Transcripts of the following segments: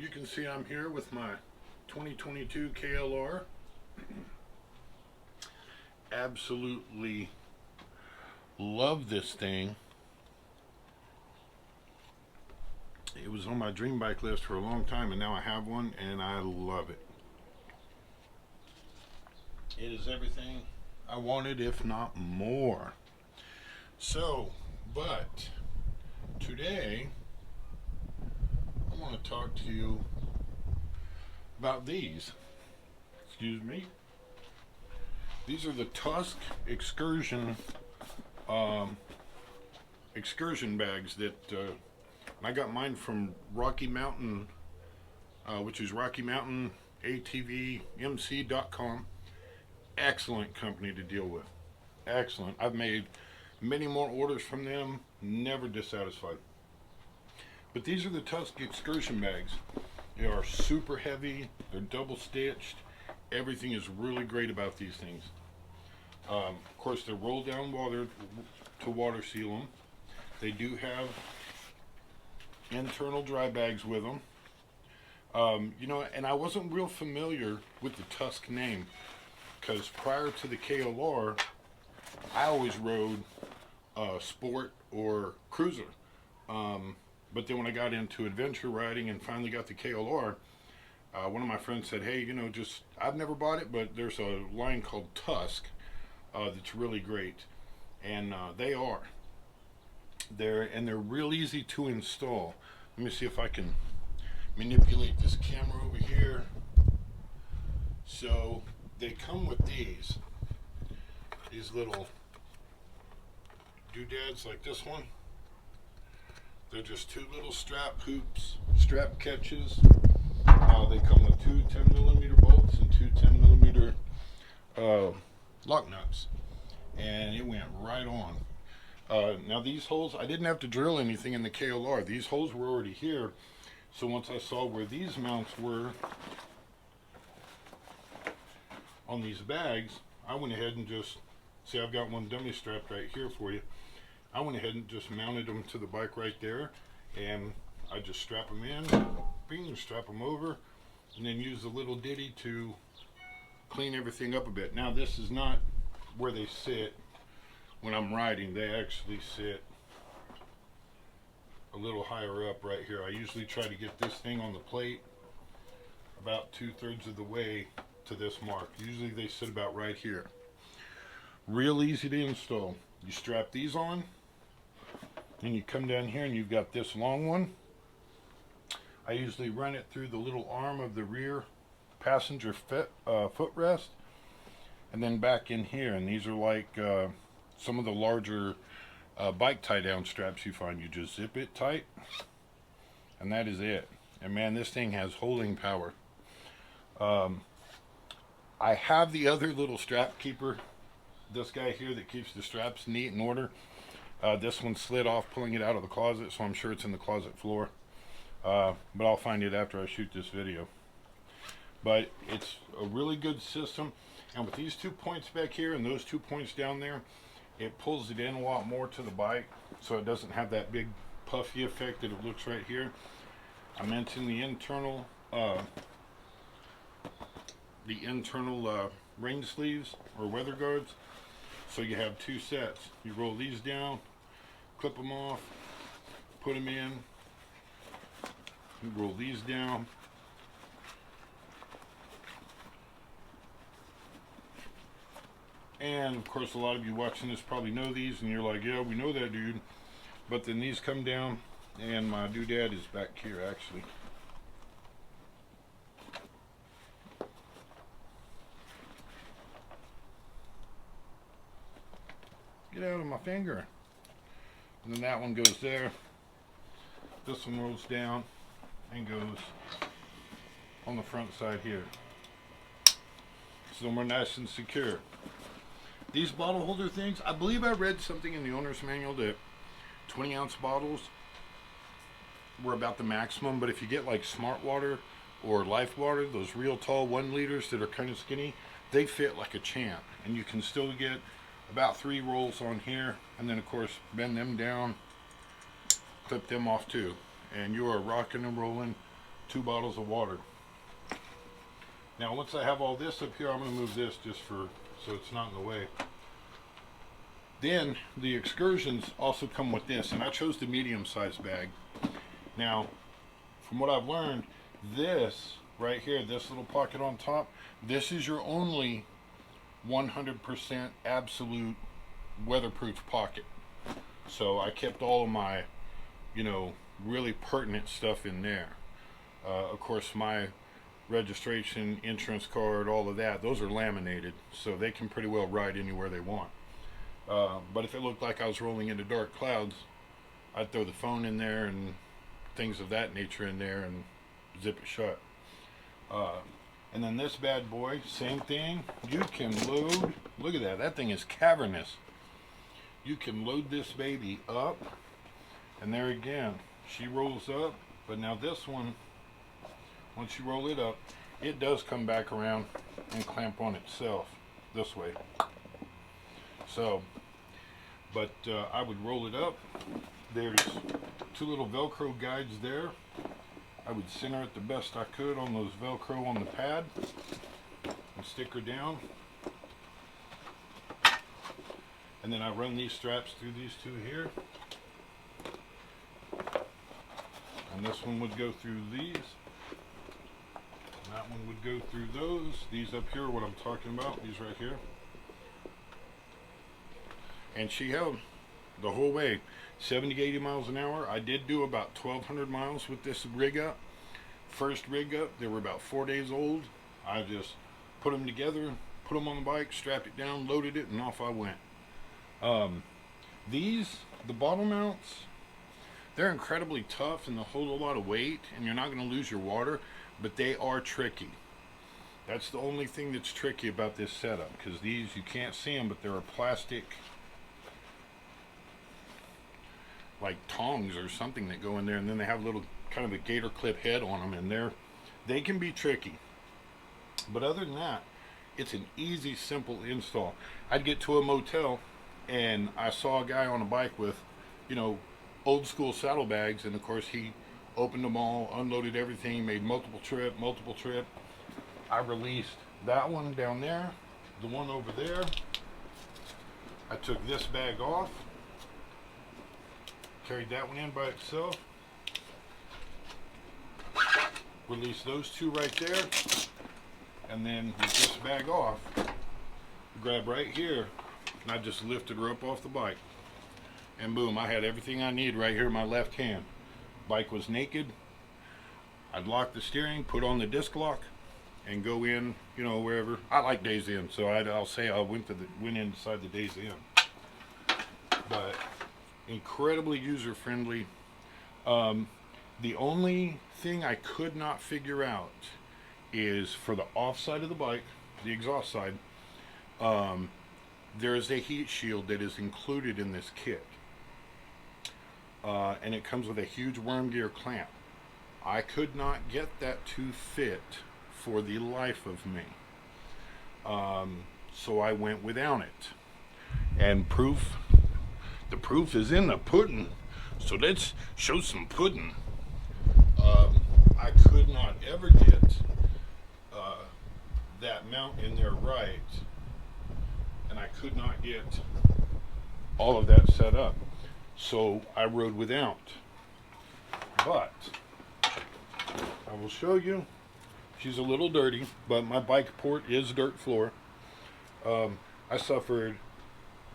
You can see I'm here with my 2022 KLR. Absolutely love this thing. It was on my dream bike list for a long time, and now I have one and I love it. It is everything I wanted, if not more. So, but today I want to talk to you about these. Excuse me. These are the Tusk Excursion bags that I got mine from Rocky Mountain, which is RockyMountainATVMC.com. Excellent company to deal with. Excellent. I've made many more orders from them, never dissatisfied. But these are the Tusk Excursion bags. They are super heavy, they're double stitched. Everything is really great about these things. Of course, they're roll down water to water seal them. They do have internal dry bags with them. And I wasn't real familiar with the Tusk name, because prior to the KLR, I always rode sport or cruiser. But then when I got into adventure riding and finally got the KLR, one of my friends said, hey, I've never bought it, but there's a line called Tusk that's really great. And they're real easy to install. Let me see if I can manipulate this camera over here. So they come with these little doodads like this one. They're just two little strap catches. They come with two 10mm bolts and two 10mm lock nuts, and it went right on. Now these holes, I didn't have to drill anything in the KLR. These holes were already here, so once I saw where these mounts were on these bags, I went ahead and just, see, I've got one dummy strapped right here for you. I went ahead and just mounted them to the bike right there, and I just strap them in, bing, strap them over, and then use the little ditty to clean everything up a bit. Now this is not where they sit when I'm riding. They actually sit a little higher up right here. I usually try to get this thing on the plate about 2/3 of the way to this mark. Usually they sit about right here. Real easy to install. You strap these on, and you come down here and you've got this long one. I usually run it through the little arm of the rear passenger footrest, and then back in here. And these are like some of the larger bike tie down straps you find. You just zip it tight, and that is it. And man, this thing has holding power. I have the other little strap keeper, this guy here that keeps the straps neat in order. This one slid off pulling it out of the closet, so I'm sure it's in the closet floor. But I'll find it after I shoot this video. But it's a really good system, and with these 2 points back here and those 2 points down there, it pulls it in a lot more to the bike, so it doesn't have that big puffy effect that it looks right here. I mentioned the internal rain sleeves or weather guards. So you have two sets. You roll these down, clip them off, put them in. You roll these down. And of course, a lot of you watching this probably know these, and you're like, yeah, we know that, dude. But then these come down, and my doodad is back here actually. Get out of my finger. And then that one goes there. This one rolls down and goes on the front side here. So we're nice and secure. These bottle holder things, I believe I read something in the owner's manual that 20-ounce bottles were about the maximum, but if you get like Smart Water or Life Water, those real tall 1 liters that are kind of skinny, they fit like a champ, and you can still get about 3 rolls on here, and then of course bend them down, clip them off too, and you are rocking and rolling 2 bottles of water. Now once I have all this up here, I'm going to move this just for so it's not in the way. Then the excursions also come with this, and I chose the medium-sized bag. Now, from what I've learned, this right here, this little pocket on top, this is your only 100% absolute weatherproof pocket. So I kept all of my, you know, really pertinent stuff in there. Of course, my registration, insurance card, all of that, those are laminated, so they can pretty well ride anywhere they want. But if it looked like I was rolling into dark clouds, I'd throw the phone in there and things of that nature in there and zip it shut. And then this bad boy, same thing. You can load, look at that, that thing is cavernous. You can load this baby up, and there again, she rolls up, but now this one, once you roll it up, it does come back around and clamp on itself this way. So, but I would roll it up. There's 2 little Velcro guides there. I would center it the best I could on those Velcro on the pad and stick her down. And then I run these straps through these 2 here. And this one would go through these. And that one would go through those. These up here are what I'm talking about. These right here. And she held the whole way. 70 to 80 miles an hour. I did do about 1,200 miles with this rig up. First rig up, they were about 4 days old. I just put them together, put them on the bike, strapped it down, loaded it, and off I went. The bottle mounts, they're incredibly tough and they'll hold a lot of weight, and you're not going to lose your water, but they are tricky. That's the only thing that's tricky about this setup, because these, you can't see them, but they're a plastic, like tongs or something that go in there, and then they have a little kind of a gator clip head on them, and they can be tricky. But other than that, it's an easy, simple install. I'd get to a motel and I saw a guy on a bike with, you know, old school saddlebags, and of course he opened them all, unloaded everything, made multiple trip. I released that one down there, the one over there. I took this bag off, carried that one in by itself, release those 2 right there, and then with this bag off, grab right here, and I just lifted her up off the bike, and boom, I had everything I need right here in my left hand. Bike was naked. I'd lock the steering, put on the disc lock, and go in, you know, wherever. I like Days Inn, so I'll say I went inside the Days Inn. But incredibly user friendly. The only thing I could not figure out is for the off side of the bike, the exhaust side, there is a heat shield that is included in this kit. And it comes with a huge worm gear clamp. I could not get that to fit for the life of me. So I went without it. And the proof is in the pudding. So let's show some pudding. I could not ever get that mount in there right, and I could not get all of that set up, so I rode without. But I will show you. She's a little dirty, but my bike port is dirt floor. I suffered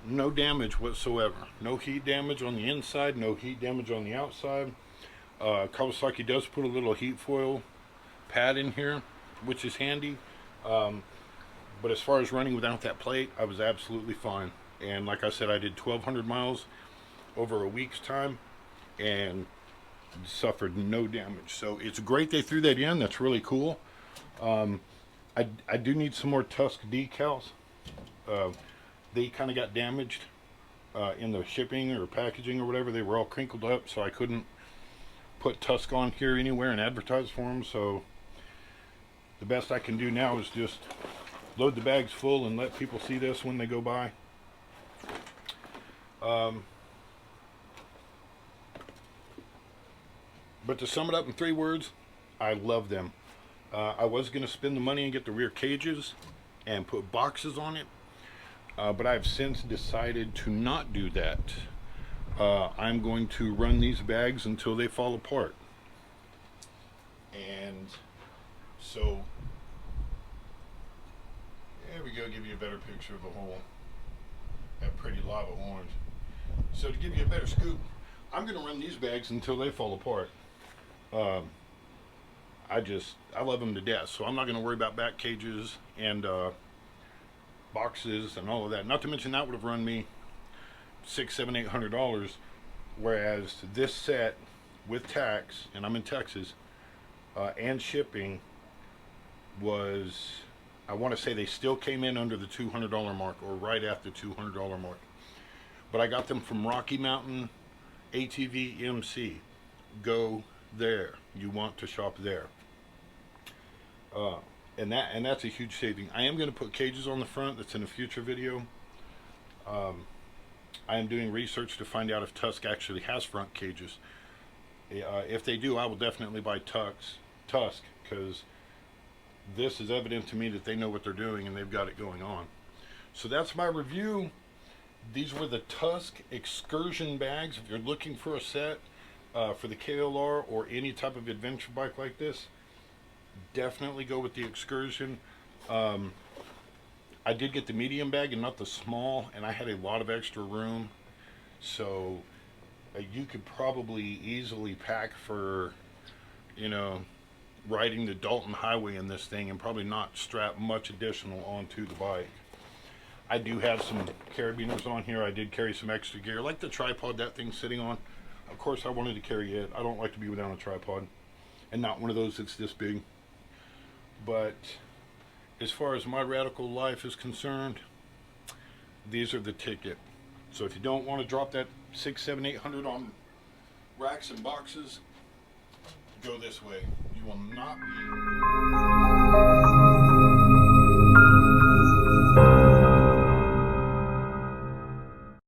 no damage whatsoever. No heat damage on the inside, no heat damage on the outside. Kawasaki does put a little heat foil pad in here, which is handy. But as far as running without that plate, I was absolutely fine. And like I said, I did 1,200 miles over a week's time and suffered no damage. So it's great they threw that in. That's really cool. I do need some more Tusk decals. They kind of got damaged in the shipping or packaging or whatever. They were all crinkled up, so I couldn't put Tusk on here anywhere and advertise for them. So the best I can do now is just load the bags full and let people see this when they go by. But to sum it up in 3 words, I love them. I was going to spend the money and get the rear cages and put boxes on it, but I've since decided to not do that. I'm going to run these bags until they fall apart. And so, there we go, give you a better picture of the whole, that pretty lava orange. So to give you a better scoop, I'm going to run these bags until they fall apart. I love them to death, so I'm not going to worry about back cages and boxes and all of that. Not to mention that would have run me $600, $700, $800, whereas this set with tax, and I'm in Texas, and shipping was, I want to say they still came in under the $200 mark, or right at the $200 mark. But I got them from Rocky Mountain ATV MC. Go there. You want to shop there. And that's a huge saving. I am going to put cages on the front. That's in a future video. I am doing research to find out if Tusk actually has front cages. If they do, I will definitely buy Tusk, because this is evident to me that they know what they're doing and they've got it going on. So that's my review. These were the Tusk Excursion bags. If you're looking for a set for the KLR or any type of adventure bike like this, definitely go with the Excursion. I did get the medium bag and not the small, and I had a lot of extra room, so you could probably easily pack for, you know, riding the Dalton Highway in this thing and probably not strap much additional onto the bike. I do have some carabiners on here. I did carry some extra gear, like the tripod that thing's sitting on. Of course I wanted to carry it. I don't like to be without a tripod, and not one of those that's this big. But as far as my radical life is concerned, these are the ticket. So if you don't want to drop that $600, $700, $800 on racks and boxes, go this way. You will not be